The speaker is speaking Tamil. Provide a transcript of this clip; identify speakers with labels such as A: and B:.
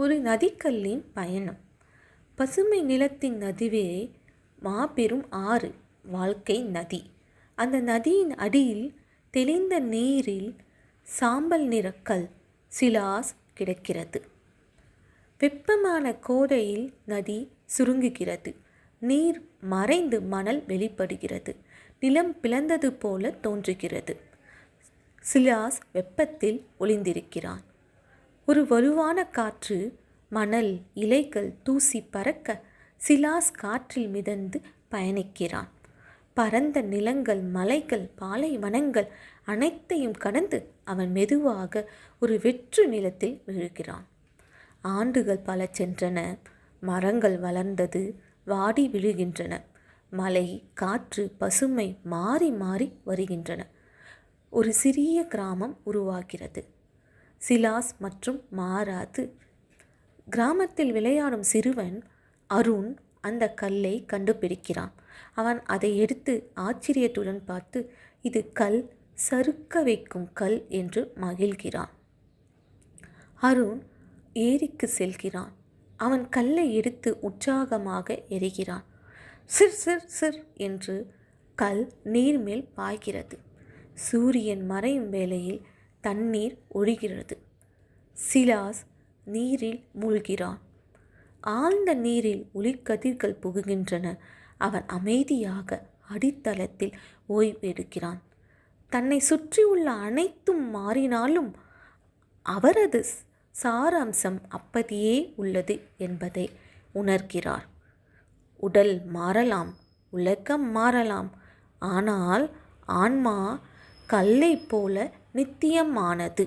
A: ஒரு நதிக்கல்லின் பயணம். பசுமை நிலத்தின் நடுவே மாபெரும் ஆறு, வாழ்க்கை நதி. அந்த நதியின் அடியில் தெளிந்த நீரில் சாம்பல் நிற கல் சிலாஸ் கிடக்கிறது. வெப்பமான கோடையில் நதி சுருங்குகிறது. நீர் மறைந்து மணல் வெளிப்படுகிறது. நிலம் பிளந்தது போல தோன்றுகிறது. சிலாஸ் வெப்பத்தில் ஒளிந்திருக்கிறான். ஒரு வலுவான காற்று, மணல், இலைகள், தூசி பறக்க சிலாஸ் காற்றில் மிதந்து பயணிக்கிறான். பரந்த நிலங்கள், மலைகள், பாலைவனங்கள் அனைத்தையும் கடந்து அவன் மெதுவாக ஒரு வெற்று நிலத்தில் விழுகிறான். ஆண்டுகள் பல சென்றன. மரங்கள் வளர்ந்தது, வாடி விழுகின்றன. மலை, காற்று, பசுமை மாறி மாறி வருகின்றன. ஒரு சிறிய கிராமம் உருவாகிறது. சிலாஸ் மற்றும் மாராது. கிராமத்தில் விளையாடும் சிறுவன் அருண் அந்த கல்லை கண்டுபிடிக்கிறான். அவன் அதை எடுத்து ஆச்சரியத்துடன் பார்த்து, இது கல், சறுக்க வைக்கும் கல் என்று மகிழ்கிறான். அருண் ஏரிக்கு செல்கிறான். அவன் கல்லை எடுத்து உற்சாகமாக எறிகிறான். சிர் சிர் சிர் என்று கல் நீர்மேல் பாய்கிறது. சூரியன் மறையும் வேளையில் தண்ணீர் ஒழுகிறது. சிலாஸ் நீரில் மூழ்கிறான். ஆழ்ந்த நீரில் ஒளிக்கதிர்கள் புகுகின்றன. அவன் அமைதியாக அடித்தளத்தில் ஓய்வெடுக்கிறான். தன்னை சுற்றியுள்ள அனைத்தும் மாறினாலும் அவரது சாராம்சம் அப்படியே உள்ளது என்பதை உணர்கிறார். உடல் மாறலாம், உலகம் மாறலாம், ஆனால் ஆன்மா கல்லை போல நித்தியமானது.